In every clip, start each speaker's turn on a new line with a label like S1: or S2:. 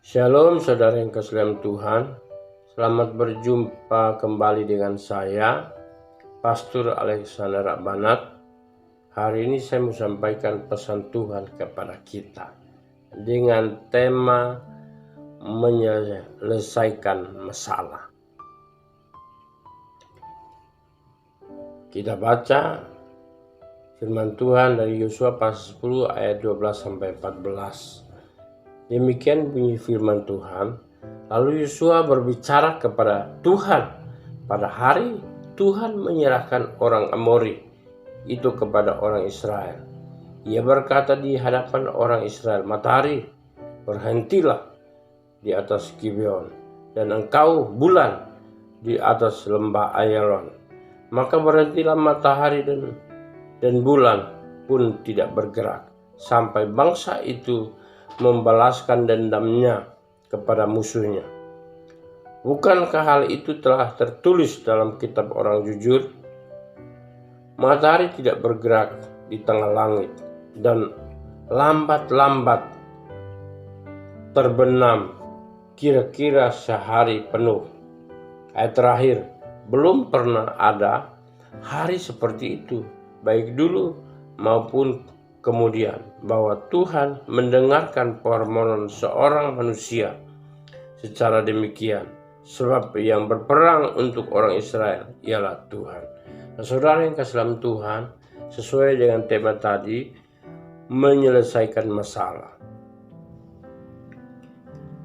S1: Shalom saudara yang kasih Tuhan. Selamat berjumpa kembali dengan saya, Pastor Alexander Rabanat. Hari ini saya mau sampaikan pesan Tuhan kepada kita dengan tema menyelesaikan masalah. Kita baca firman Tuhan dari Yosua pasal 10 ayat 12-14. Demikian bunyi firman Tuhan. Lalu Yosua berbicara kepada Tuhan. Pada hari Tuhan menyerahkan orang Amori itu kepada orang Israel. Ia berkata di hadapan orang Israel, "Matahari, berhentilah di atas Gibeon, dan engkau bulan di atas lembah Ayalon." Maka berhentilah matahari dan bulan pun tidak bergerak sampai bangsa itu membalaskan dendamnya kepada musuhnya. Bukankah hal itu telah tertulis dalam kitab orang jujur? Matahari tidak bergerak di tengah langit dan lambat-lambat terbenam kira-kira sehari penuh. Ayat terakhir, belum pernah ada hari seperti itu, baik dulu maupun kemudian, bahwa Tuhan mendengarkan permohonan seorang manusia secara demikian, sebab yang berperang untuk orang Israel ialah Tuhan. Nah, saudara yang kasih dalam Tuhan, sesuai dengan tema tadi, menyelesaikan masalah.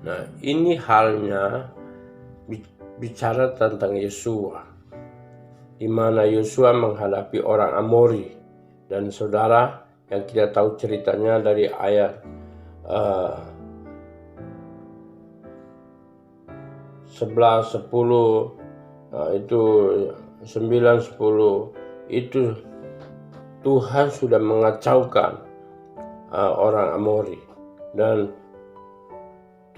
S1: Nah, ini halnya bicara tentang Yosua, di mana Yosua menghadapi orang Amori, dan saudara yang kita tahu ceritanya dari ayat 11, 10, itu 9, 10, itu Tuhan sudah mengacaukan orang Amori, dan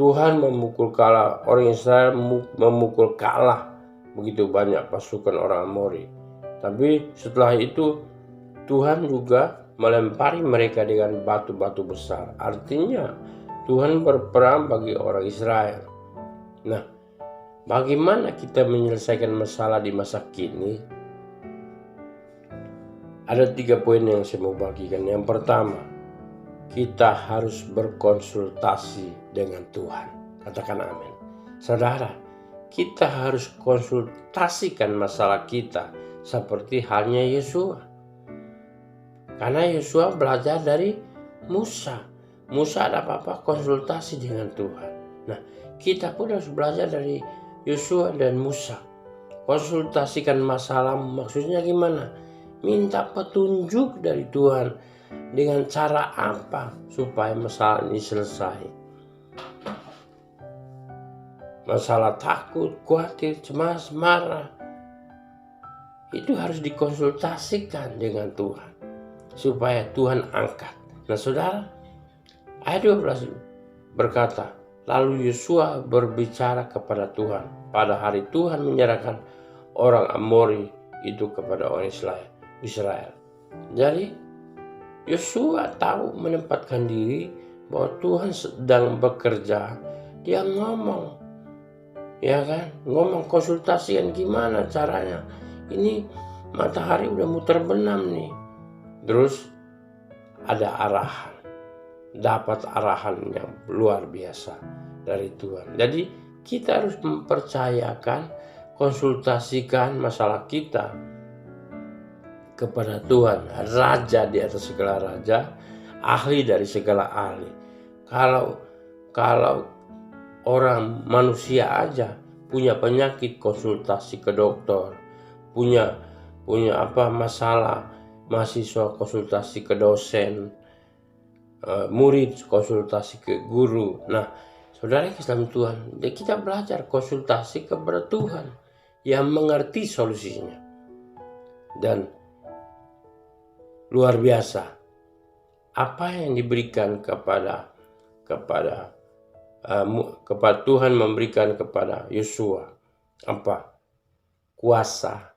S1: Tuhan memukul kalah, orang Israel memukul kalah begitu banyak pasukan orang Amori. Tapi setelah itu Tuhan juga melempari mereka dengan batu-batu besar. Artinya Tuhan berperang bagi orang Israel. Nah, bagaimana kita menyelesaikan masalah di masa kini? Ada 3 poin yang saya mau bagikan. Yang pertama, kita harus berkonsultasi dengan Tuhan. Katakan amin. Saudara, kita harus konsultasikan masalah kita seperti halnya Yosua. Karena Yosua belajar dari Musa. Musa ada apa-apa konsultasi dengan Tuhan. Nah, kita pun harus belajar dari Yosua dan Musa. Konsultasikan masalah, maksudnya gimana? Minta petunjuk dari Tuhan dengan cara apa supaya masalah ini selesai. Masalah takut, khawatir, cemas, marah, itu harus dikonsultasikan dengan Tuhan supaya Tuhan angkat. Nah, saudara, ayat 12 berkata, lalu Yosua berbicara kepada Tuhan. Pada hari Tuhan menyerahkan orang Amori itu kepada orang Israel. Jadi Yosua tahu menempatkan diri bahwa Tuhan sedang bekerja. Dia ngomong, ya kan, ngomong konsultasikan gimana caranya. Ini matahari udah muter benam nih. Terus ada arahan, dapat arahan yang luar biasa dari Tuhan. Jadi kita harus mempercayakan, konsultasikan masalah kita kepada Tuhan, Raja di atas segala raja, ahli dari segala ahli. Kalau orang manusia aja punya penyakit, konsultasi ke dokter, punya masalah, mahasiswa konsultasi ke dosen, murid konsultasi ke guru. Nah, saudara Islam Tuhan, kita belajar konsultasi kepada Tuhan yang mengerti solusinya. Dan luar biasa apa yang diberikan kepada Tuhan memberikan kepada Yosua, apa? Kuasa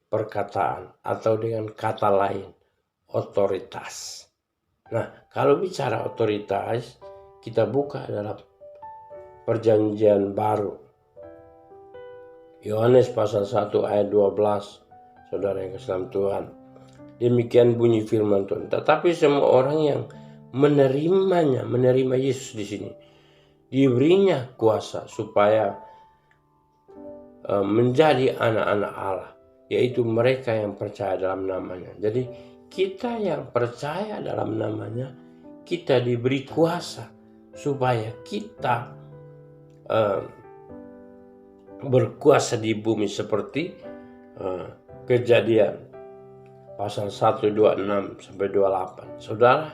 S1: perkataan, atau dengan kata lain, otoritas. Nah, kalau bicara otoritas, kita buka dalam perjanjian baru. Yohanes pasal 1 ayat 12, saudara yang kasih dalam Tuhan. Demikian bunyi firman Tuhan. Tetapi semua orang yang menerimanya, menerima Yesus di sini, diberinya kuasa supaya menjadi anak-anak Allah, yaitu mereka yang percaya dalam namanya. Jadi kita yang percaya dalam namanya, kita diberi kuasa supaya kita berkuasa di bumi seperti Kejadian pasal 1, 26 sampai 28. Saudara,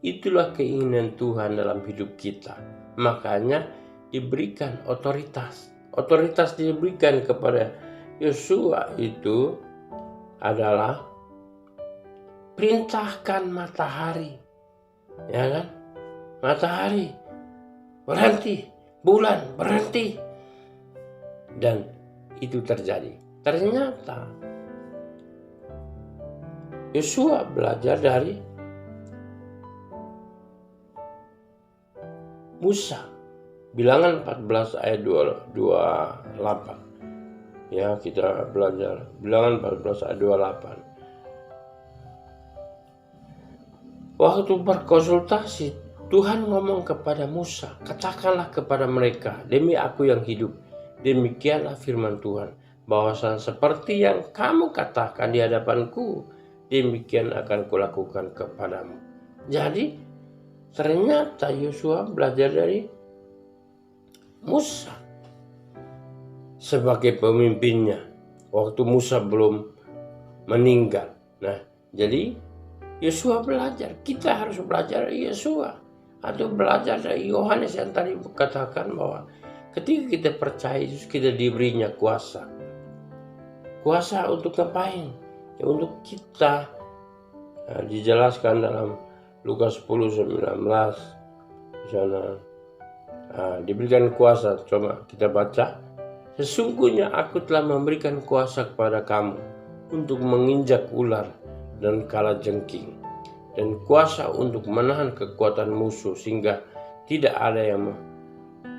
S1: itulah keinginan Tuhan dalam hidup kita. Makanya diberikan otoritas. Otoritas diberikan kepada Yosua itu adalah perintahkan matahari. Ya kan? Matahari berhenti, bulan berhenti. Dan itu terjadi. Ternyata Yosua belajar dari Musa. Bilangan 14 ayat 28. Ya, kita belajar Bilangan 14 ayat 28. Waktu berkonsultasi, Tuhan ngomong kepada Musa, katakanlah kepada mereka, demi aku yang hidup, demikianlah firman Tuhan, bahwasanya seperti yang kamu katakan di hadapanku, demikian akan kulakukan kepadamu. Jadi ternyata Yosua belajar dari Musa sebagai pemimpinnya waktu Musa belum meninggal. Nah, jadi Yosua belajar. Kita harus belajar dari Yosua atau belajar dari Yohanes yang tadi katakan bahwa ketika kita percaya Yesus, kita diberinya kuasa. Kuasa untuk ngapain? Ya, untuk kita dijelaskan dalam Lukas 10:19 di sana. Diberikan kuasa, coba kita baca. Sesungguhnya aku telah memberikan kuasa kepada kamu untuk menginjak ular dan kalajengking, dan kuasa untuk menahan kekuatan musuh sehingga tidak ada yang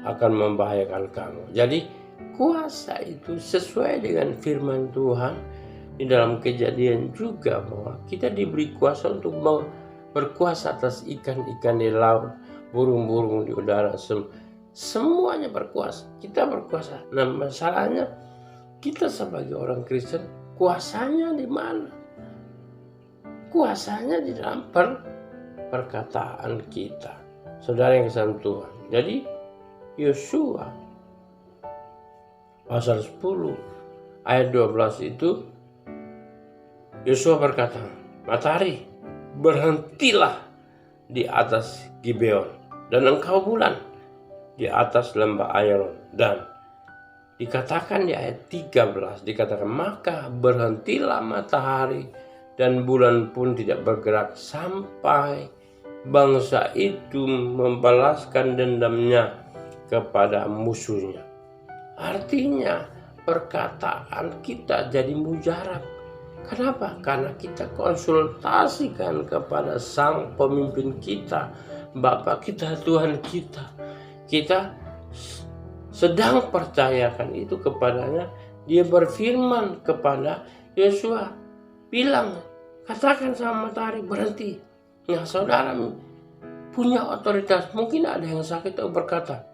S1: akan membahayakan kamu. Jadi kuasa itu sesuai dengan firman Tuhan di dalam Kejadian juga, bahwa kita diberi kuasa untuk berkuasa atas ikan-ikan di laut, burung-burung di udara, semuanya berkuasa. Kita berkuasa. Nah, masalahnya kita sebagai orang Kristen, kuasanya di mana? Kuasanya di dalam perkataan kita, saudara yang kasih Tuhan. Jadi Yosua pasal 10 ayat 12 itu, Yosua berkata, matahari berhentilah di atas Gibeon, dan engkau bulan di atas lembah Airon. Dan dikatakan di ayat 13, dikatakan maka berhentilah matahari dan bulan pun tidak bergerak sampai bangsa itu membalaskan dendamnya kepada musuhnya. Artinya perkataan kita jadi mujarab. Kenapa? Karena kita konsultasikan kepada sang pemimpin kita, Bapa kita, Tuhan kita. Kita sedang percayakan itu kepadanya. Dia berfirman kepada Yosua, bilang, katakan sama matahari berhenti. Nah, saudara punya otoritas. Mungkin ada yang sakit atau berkata,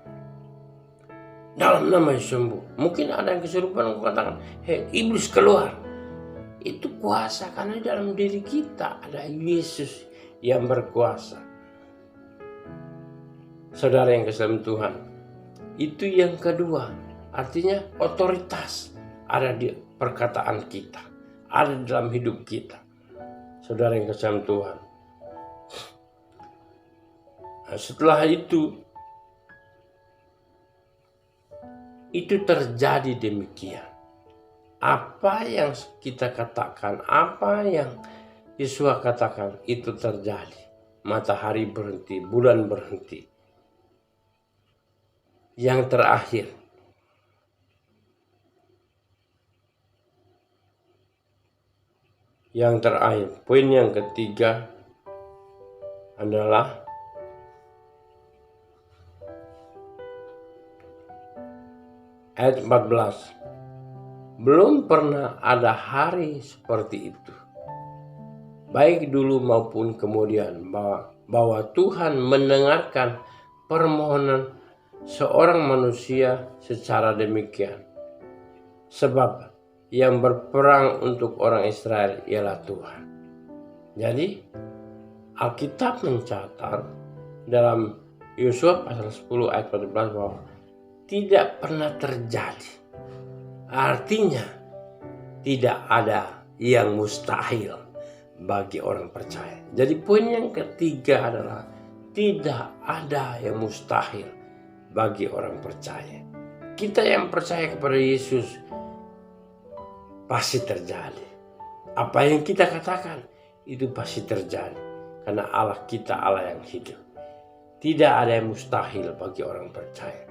S1: dalam nama Yesus sembuh. Mungkin ada yang kesurupan mengatakan, hei iblis keluar. Itu kuasa, karena dalam diri kita ada Yesus yang berkuasa. Saudara yang kasih Tuhan, itu yang kedua. Artinya otoritas ada di perkataan kita, ada dalam hidup kita. Saudara yang kasih Tuhan. Nah, setelah itu terjadi demikian. Apa yang kita katakan, apa yang Yosua katakan, itu terjadi. Matahari berhenti, bulan berhenti. Yang terakhir, poin yang ketiga adalah ayat 14. Belum pernah ada hari seperti itu, baik dulu maupun kemudian, bahwa Tuhan mendengarkan permohonan seorang manusia secara demikian. Sebab yang berperang untuk orang Israel ialah Tuhan. Jadi Alkitab mencatat dalam Yosua pasal 10 ayat 14 bahwa tidak pernah terjadi. Artinya tidak ada yang mustahil bagi orang percaya. Jadi poin yang ketiga adalah tidak ada yang mustahil bagi orang percaya. Kita yang percaya kepada Yesus pasti terjadi. Apa yang kita katakan itu pasti terjadi. Karena Allah kita Allah yang hidup. Tidak ada yang mustahil bagi orang percaya.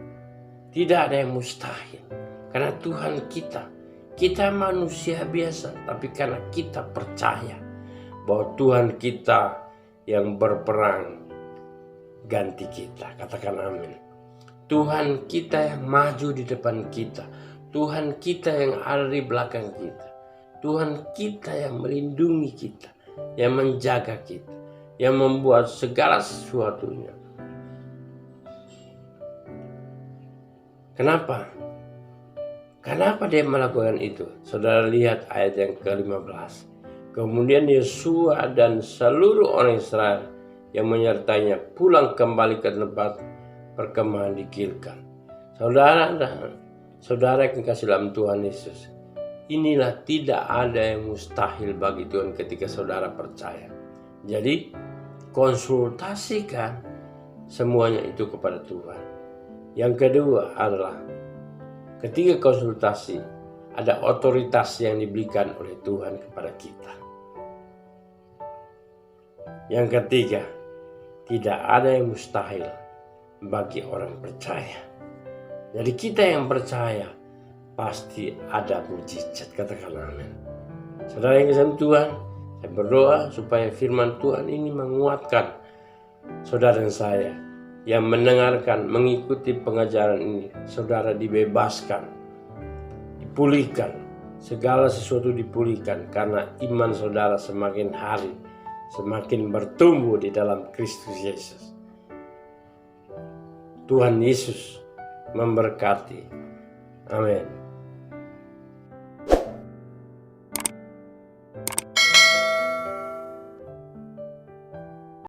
S1: Tidak ada yang mustahil. Karena Tuhan kita manusia biasa, tapi karena kita percaya bahwa Tuhan kita yang berperang ganti kita. Katakan amin. Tuhan kita yang maju di depan kita. Tuhan kita yang ada di belakang kita. Tuhan kita yang melindungi kita, yang menjaga kita, yang membuat segala sesuatunya. Kenapa? Kenapa dia melakukan itu? Saudara lihat ayat yang ke-15. Kemudian Yosua dan seluruh orang Israel yang menyertainya pulang kembali ke tempat perkemahan di Gilgal. Saudara yang kasih dalam Tuhan Yesus, inilah tidak ada yang mustahil bagi Tuhan ketika saudara percaya. Jadi konsultasikan semuanya itu kepada Tuhan. Yang kedua adalah ketika konsultasi, ada otoritas yang diberikan oleh Tuhan kepada kita. Yang ketiga, tidak ada yang mustahil bagi orang percaya. Jadi kita yang percaya pasti ada mujizat. Katakan amin. Saudara yang kasih Tuhan, saya berdoa supaya firman Tuhan ini menguatkan saudara dan saya yang mendengarkan, mengikuti pengajaran ini. Saudara dibebaskan, dipulihkan, segala sesuatu dipulihkan karena iman saudara semakin hari semakin bertumbuh di dalam Kristus Yesus. Tuhan Yesus memberkati. Amin.